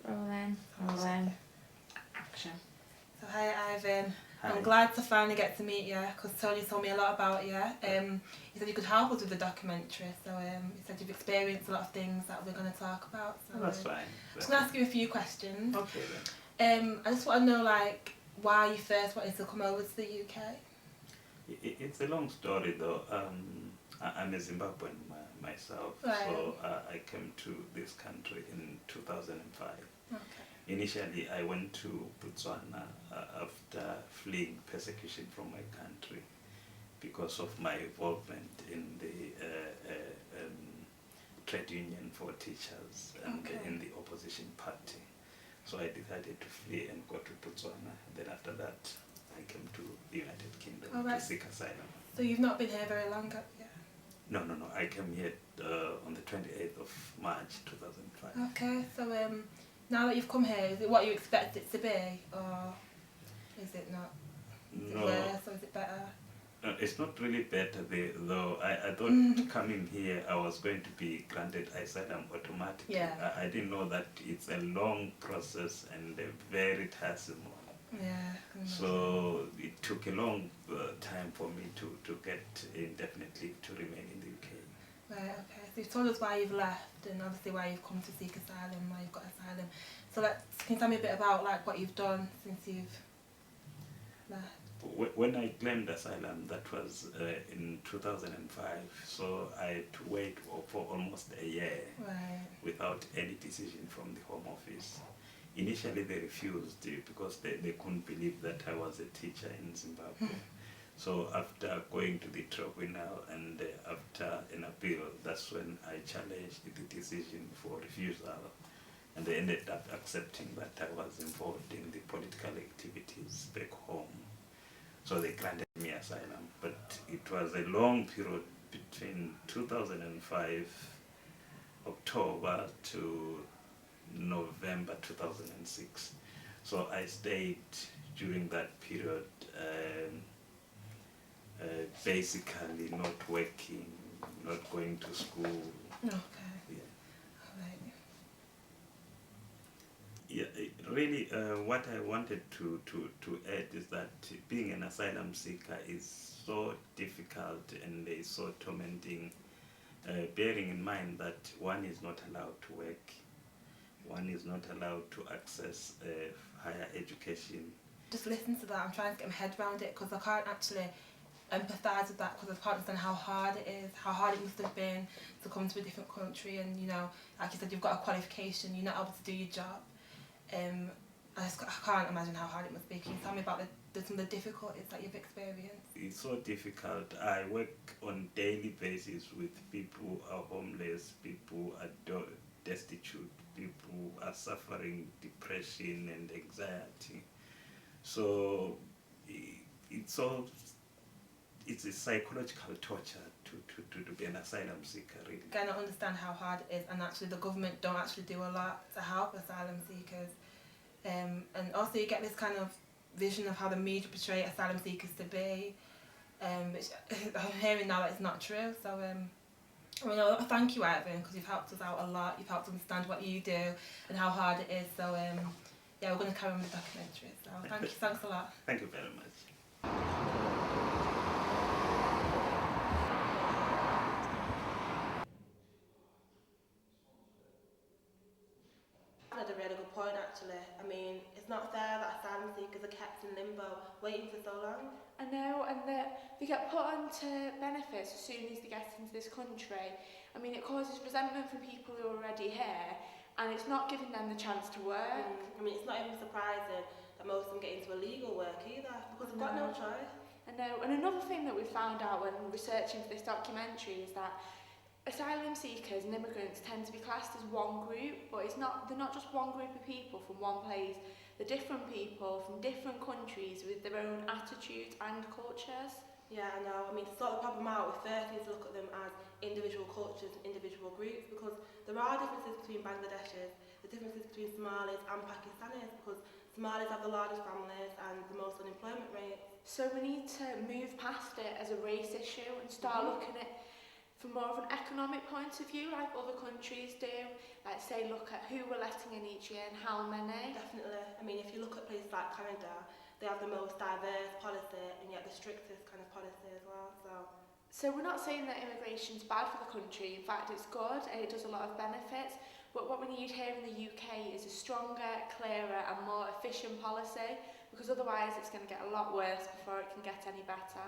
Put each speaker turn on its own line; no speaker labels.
Rolling. Rolling.
Action.
So hi Ivan,
Hi.
I'm glad to finally get to meet you because Tony told me a lot about you. He said you could help us with the documentary, so he said you've experienced a lot of things that we're going to talk about. So
Oh, that's fine.
I'm just going to ask you a few questions.
Okay then.
I just want to know like why you first wanted to come over to the UK.
It's a long story though. I'm a Zimbabwean myself,
Right.
so I came to this country in 2005.
Okay.
Initially, I went to Botswana after fleeing persecution from my country because of my involvement in the trade union for teachers and
Okay.
in the opposition party. So I decided to flee and go to Botswana. Then after that, I came to the United Kingdom
All right.
to seek asylum.
So you've not been here very long, have you?
No. I came here on the 28th of March 2005.
Okay, so now that you've come here, is it what you expect it to be, or is it not? Is it worse or is it better?
It's not really better though. I thought coming here I was going to be granted asylum automatically.
Yeah.
I didn't know that it's a long process and a very tiresome one.
Yeah.
So it took a long time for me to get indefinite leave to remain in the UK.
Right, okay. So you've told us why you've left and obviously why you've come to seek asylum, why you've got asylum. So can you tell me a bit about like what you've done since you've left?
When I claimed asylum, that was in 2005, so I had to wait for almost a year
Right.
without any decision from the Home Office. Initially they refused because they couldn't believe that I was a teacher in Zimbabwe. So after going to the tribunal and after an appeal, that's when I challenged the decision for refusal. And they ended up accepting that I was involved in the political activities back home. So they granted me asylum. But it was a long period between 2005 October to November 2006. So I stayed during that period basically not working, not going to school.
Okay.
Yeah.
Alright.
Yeah, really what I wanted to add is that being an asylum seeker is so difficult and is so tormenting, bearing in mind that one is not allowed to work, one is not allowed to access higher education.
Just listen to that, I'm trying to get my head around it because I can't actually empathise with that because I can't understand how hard it is, how hard it must have been to come to a different country and, you know, like you said, you've got a qualification, you're not able to do your job. I can't imagine how hard it must be. Can you tell me about some of the difficulties that you've experienced?
It's so difficult. I work on a daily basis with people who are homeless, people are destitute, people who are suffering depression and anxiety. So it's a psychological torture to be an asylum seeker, really.
I cannot understand how hard it is, and actually the government don't actually do a lot to help asylum seekers. And also you get this kind of vision of how the media portray asylum seekers to be, which I'm hearing now that it's not true. So thank you, Ivan, because you've helped us out a lot. You've helped us understand what you do and how hard it is. So yeah, we're going to carry on with the documentary. So thanks a lot.
Thank you very much.
That's a really good point actually. I mean, it's not fair that asylum seekers are kept in limbo, waiting for so long.
I know, and they get put onto benefits as soon as they get into this country. I mean, it causes resentment from people who are already here, and it's not giving them the chance to work.
I mean, it's not even surprising that most of them get into illegal work either, because they've got no choice.
I know, and another thing that we found out when researching for this documentary is that asylum seekers and immigrants tend to be classed as one group, but they're not just one group of people from one place. They're different people from different countries with their own attitudes and cultures.
Yeah, I know. I mean, to sort the problem out, we first need to look at them as individual cultures and individual groups, because there are differences between Bangladeshis, the differences between Somalis and Pakistanis, because Somalis have the largest families and the most unemployment rates.
So we need to move past it as a race issue and start looking at from more of an economic point of view, like other countries do? Like, say, look at who we're letting in each year and how many.
Definitely. I mean, if you look at places like Canada, they have the most diverse policy and yet the strictest kind of policy as well.
So we're not saying that immigration's bad for the country. In fact, it's good and it does a lot of benefits. But what we need here in the UK is a stronger, clearer and more efficient policy, because otherwise it's going to get a lot worse before it can get any better.